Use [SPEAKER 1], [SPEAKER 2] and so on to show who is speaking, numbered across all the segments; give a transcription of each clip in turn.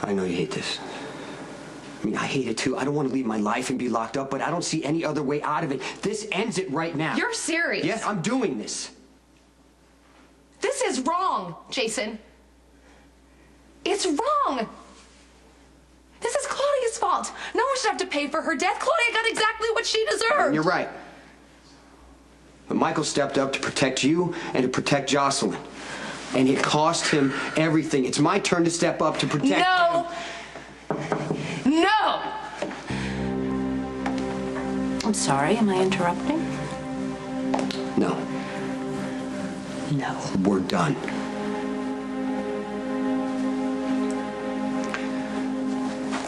[SPEAKER 1] I know you hate this. I mean, I hate it too. I don't want to leave my life and be locked up, but I don't see any other way out of it. This ends it right now.
[SPEAKER 2] You're serious?
[SPEAKER 1] Yes, I'm doing this.
[SPEAKER 2] This is wrong, Jason. It's wrong. This is Claudia's fault. No one should have to pay for her death. Claudia got exactly what she deserved.
[SPEAKER 1] You're right. But Michael stepped up to protect you and to protect Jocelyn. And it cost him everything. It's my turn to step up to protect him.
[SPEAKER 2] No!
[SPEAKER 3] I'm sorry, am I interrupting?
[SPEAKER 1] No.
[SPEAKER 3] No.
[SPEAKER 1] We're done.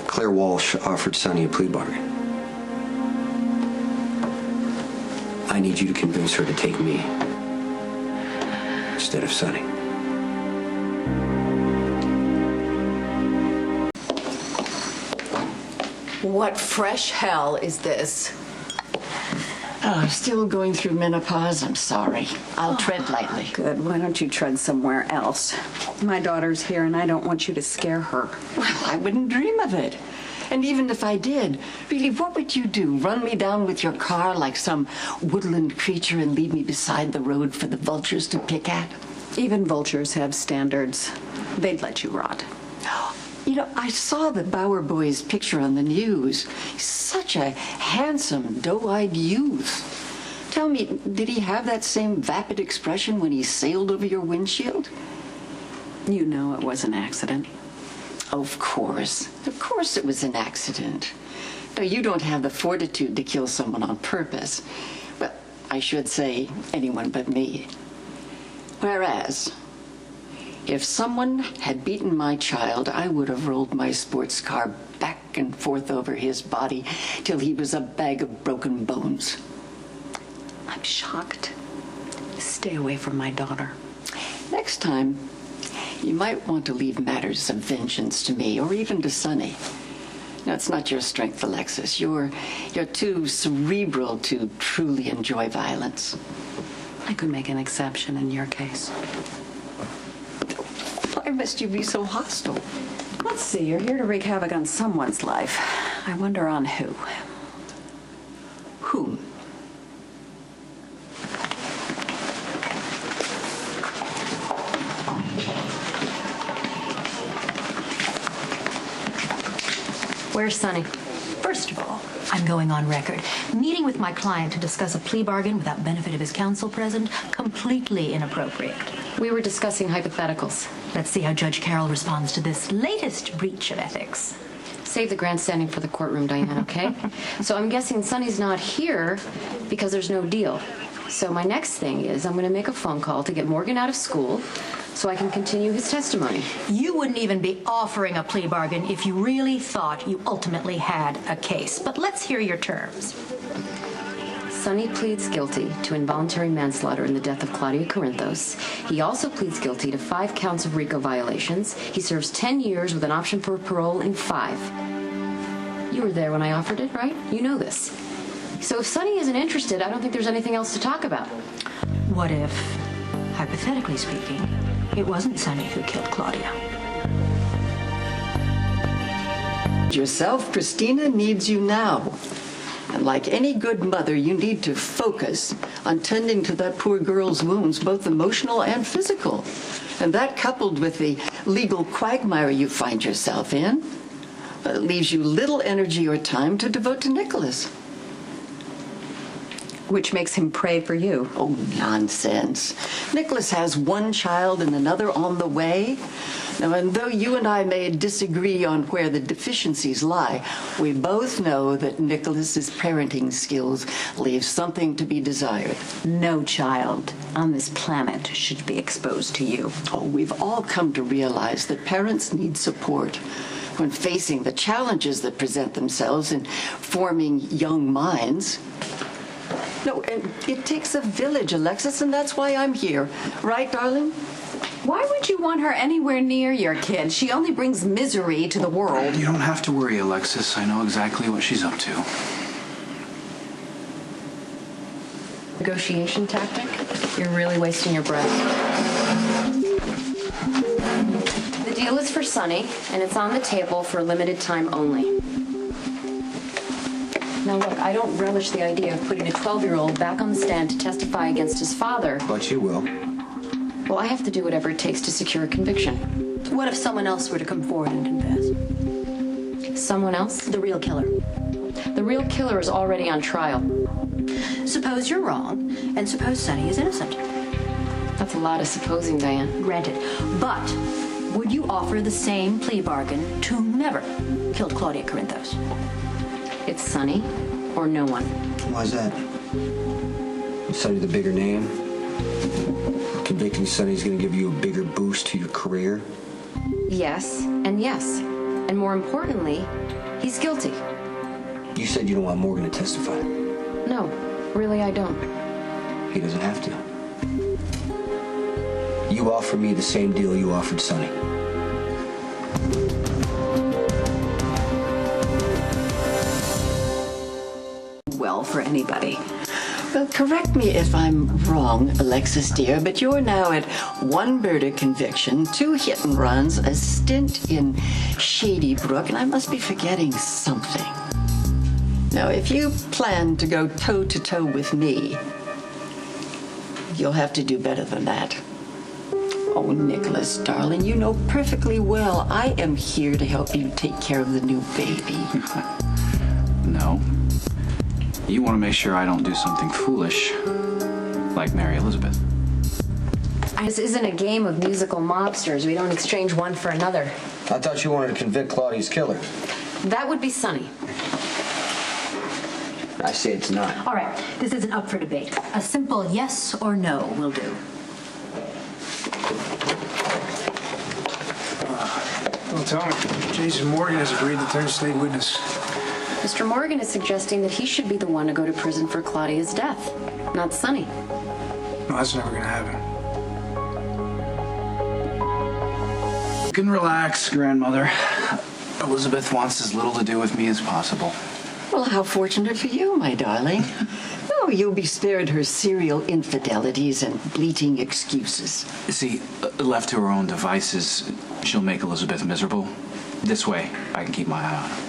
[SPEAKER 1] Claire Walsh offered Sonny a plea bargain. I need you to convince her to take me instead of Sonny.
[SPEAKER 4] What fresh hell is this?
[SPEAKER 5] Oh, still going through menopause. I'm sorry. I'll tread lightly.
[SPEAKER 6] Good. Why don't you tread somewhere else? My daughter's here, and I don't want you to scare her.
[SPEAKER 5] Well, I wouldn't dream of it. And even if I did, really, what would you do? Run me down with your car like some woodland creature and leave me beside the road for the vultures to pick at?
[SPEAKER 6] Even vultures have standards. They'd let you rot.
[SPEAKER 5] You know, I saw the Bauer boy's picture on the news. He's such a handsome, doe-eyed youth. Tell me, did he have that same vapid expression when he sailed over your windshield?
[SPEAKER 6] You know it was an accident.
[SPEAKER 5] Of course. Of course it was an accident. No, you don't have the fortitude to kill someone on purpose. Well, I should say anyone but me. Whereas, if someone had beaten my child, I would have rolled my sports car back and forth over his body till he was a bag of broken bones.
[SPEAKER 6] I'm shocked. Stay away from my daughter.
[SPEAKER 5] Next time, you might want to leave matters of vengeance to me, or even to Sonny. No, it's not your strength, Alexis. You're too cerebral to truly enjoy violence.
[SPEAKER 6] I could make an exception in your case.
[SPEAKER 5] Why must you be so hostile?
[SPEAKER 6] Let's see, you're here to wreak havoc on someone's life. I wonder on who.
[SPEAKER 5] Whom?
[SPEAKER 3] Where's Sonny? First of all, I'm going on record. Meeting with my client to discuss a plea bargain without benefit of his counsel present, completely inappropriate.
[SPEAKER 7] We were discussing hypotheticals.
[SPEAKER 3] Let's see how Judge Carroll responds to this latest breach of ethics.
[SPEAKER 7] Save the grandstanding for the courtroom, Diane, okay? So I'm guessing Sonny's not here because there's no deal. So my next thing is I'm going to make a phone call to get Morgan out of school so I can continue his testimony.
[SPEAKER 3] You wouldn't even be offering a plea bargain if you really thought you ultimately had a case. But let's hear your terms.
[SPEAKER 7] Sonny pleads guilty to involuntary manslaughter in the death of Claudia Corinthos. He also pleads guilty to 5 counts of RICO violations. He serves 10 years with an option for parole in 5. You were there when I offered it, right? You know this. So if Sonny isn't interested, I don't think there's anything else to talk about.
[SPEAKER 3] What if, hypothetically speaking, it wasn't Sonny who killed Claudia?
[SPEAKER 5] Yourself, Christina needs you now. And like any good mother, you need to focus on tending to that poor girl's wounds, both emotional and physical. And that, coupled with the legal quagmire you find yourself in, leaves you little energy or time to devote to Nicholas.
[SPEAKER 6] Which makes him pray for you.
[SPEAKER 5] Oh, nonsense. Nicholas has one child and another on the way. Now, and though you and I may disagree on where the deficiencies lie, we both know that Nicholas's parenting skills leave something to be desired.
[SPEAKER 6] No child on this planet should be exposed to you.
[SPEAKER 5] Oh, we've all come to realize that parents need support when facing the challenges that present themselves in forming young minds. No, and it takes a village, Alexis, and that's why I'm here. Right, darling?
[SPEAKER 6] Why would you want her anywhere near your kid? She only brings misery to the world.
[SPEAKER 8] You don't have to worry, Alexis. I know exactly what she's up to.
[SPEAKER 7] Negotiation tactic? You're really wasting your breath.
[SPEAKER 2] The
[SPEAKER 7] deal is for Sonny, and it's on the table for a limited time only. Now look, I don't relish the idea of putting a 12-year-old back on the stand to testify against his father.
[SPEAKER 1] But you will.
[SPEAKER 7] Well, I have to do whatever it takes to secure a conviction.
[SPEAKER 3] What if someone else were to come forward and confess?
[SPEAKER 7] Someone else?
[SPEAKER 3] The real killer.
[SPEAKER 7] The real killer is already on trial.
[SPEAKER 3] Suppose you're wrong, and suppose Sonny is innocent.
[SPEAKER 7] That's a lot of supposing, Diane.
[SPEAKER 3] Granted. But would you offer the same plea bargain to whomever killed Claudia Corinthos?
[SPEAKER 7] It's Sonny or no one.
[SPEAKER 1] Why's that? Sonny the bigger name? Convicting Sonny's gonna give you a bigger boost to your career?
[SPEAKER 7] Yes, and yes. And more importantly, he's guilty.
[SPEAKER 1] You said you don't want Morgan to testify.
[SPEAKER 7] No, really I don't.
[SPEAKER 1] He doesn't have to. You offer me the same deal you offered Sonny.
[SPEAKER 6] Well, for anybody.
[SPEAKER 5] Well, correct me if I'm wrong, Alexis dear, but you're now at 1 murder conviction, 2 hit and runs, a stint in Shady Brook, and I must be forgetting something. Now, if you plan to go toe-to-toe with me, you'll have to do better than that. Oh, Nicholas, darling, you know perfectly well I am here to help you take care of the new baby.
[SPEAKER 8] No. You want to make sure I don't do something foolish, like Mary Elizabeth.
[SPEAKER 7] This isn't a game of musical mobsters. We don't exchange one for another.
[SPEAKER 1] I thought you wanted to convict Claudia's killer.
[SPEAKER 7] That would be Sonny.
[SPEAKER 1] I say it's not.
[SPEAKER 3] All right, this isn't up for debate. A simple yes or no will do.
[SPEAKER 9] Well, tell me, Jason Morgan has agreed to turn state witness.
[SPEAKER 7] Mr. Morgan is suggesting that he should be the one to go to prison for Claudia's death, not Sonny.
[SPEAKER 9] No, that's never gonna happen.
[SPEAKER 8] You can relax, grandmother. Elizabeth wants as little to do with me as possible.
[SPEAKER 5] Well, how fortunate for you, my darling. Oh, you'll be spared her serial infidelities and bleating excuses.
[SPEAKER 8] See, left to her own devices, she'll make Elizabeth miserable. This way, I can keep my eye on her.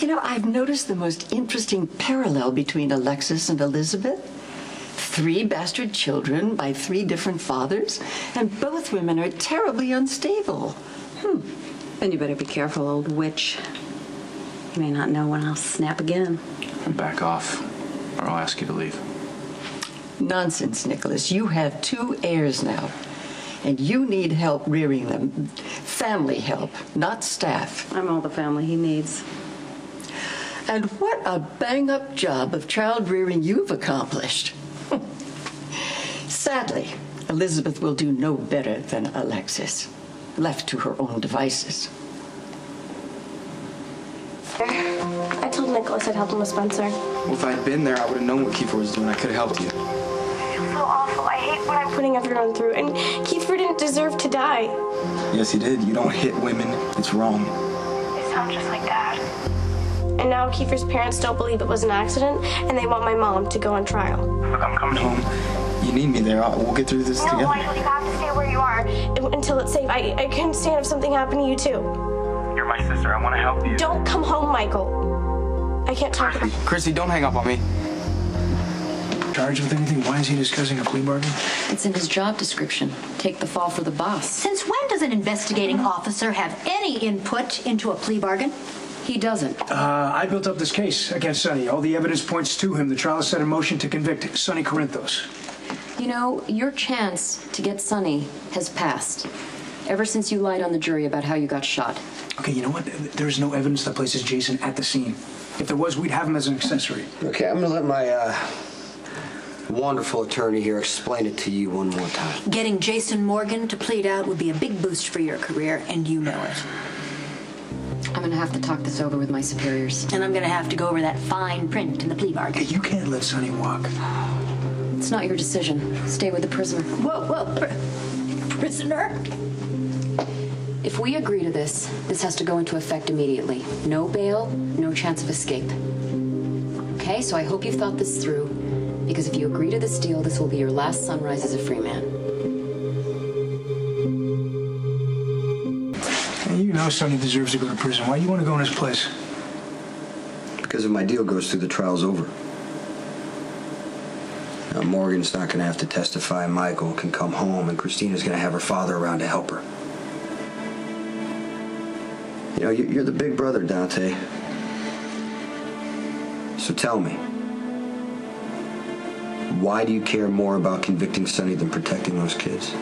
[SPEAKER 5] You know, I've noticed the most interesting parallel between Alexis and Elizabeth. 3 bastard children by 3 different fathers, and both women are terribly unstable.
[SPEAKER 6] Then you better be careful, old witch. You may not know when I'll snap again.
[SPEAKER 8] Back off, or I'll ask you to leave.
[SPEAKER 5] Nonsense, Nicholas. You have 2 heirs now, and you need help rearing them. Family help, not staff.
[SPEAKER 6] I'm all the family he needs.
[SPEAKER 5] And what a bang-up job of child rearing you've accomplished. Sadly, Elizabeth will do no better than Alexis, left to her own devices.
[SPEAKER 10] I told Nicholas I'd help him with Spencer.
[SPEAKER 11] Well, if I'd been there, I would have known what Kiefer was doing. I could have helped you.
[SPEAKER 10] I feel so awful. I hate what I'm putting everyone through. And Kiefer didn't deserve to die.
[SPEAKER 11] Yes, he did. You don't hit women. It's wrong.
[SPEAKER 10] It sounds just like Dad. And now Kiefer's parents don't believe it was an accident, and they want my mom to go on trial.
[SPEAKER 11] Look, I'm coming home. You need me there. We'll get through this together.
[SPEAKER 10] No, Michael, you have to stay where you are until it's safe. I couldn't stand if something happened to you, too.
[SPEAKER 11] You're my sister. I want to help you.
[SPEAKER 10] Don't come home, Michael. I can't talk about...
[SPEAKER 11] Chrissy, don't hang up on me.
[SPEAKER 9] Charged with anything? Why is he discussing a plea bargain?
[SPEAKER 7] It's in his job description. Take the fall for the boss.
[SPEAKER 3] Since when does an investigating officer have any input into a plea bargain?
[SPEAKER 7] He doesn't.
[SPEAKER 9] I built up this case against Sonny. All the evidence points to him. The trial is set in motion to convict Sonny Corinthos.
[SPEAKER 7] You know, your chance to get Sonny has passed. Ever since you lied on the jury about how you got shot.
[SPEAKER 9] Okay, you know what? There's no evidence that places Jason at the scene. If there was, we'd have him as an accessory.
[SPEAKER 1] Okay, I'm gonna let my wonderful attorney here explain it to you one more time.
[SPEAKER 3] Getting Jason Morgan to plead out would be a big boost for your career, and you know it.
[SPEAKER 7] I'm gonna have to talk this over with my superiors.
[SPEAKER 3] And I'm gonna have to go over that fine print in the plea bargain.
[SPEAKER 9] Hey, you can't let Sonny walk.
[SPEAKER 7] It's not your decision. Stay with the prisoner.
[SPEAKER 3] Whoa, prisoner?
[SPEAKER 7] If we agree to this, this has to go into effect immediately. No bail, no chance of escape. Okay, so I hope you've thought this through, because if you agree to this deal, this will be your last sunrise as a free man.
[SPEAKER 9] You know Sonny deserves to go to prison. Why do you want to go in his place?
[SPEAKER 1] Because if my deal goes through, the trial's over. Now, Morgan's not going to have to testify. Michael can come home, and Christina's going to have her father around to help her. You know, you're the big brother, Dante. So tell me, why do you care more about convicting Sonny than protecting those kids?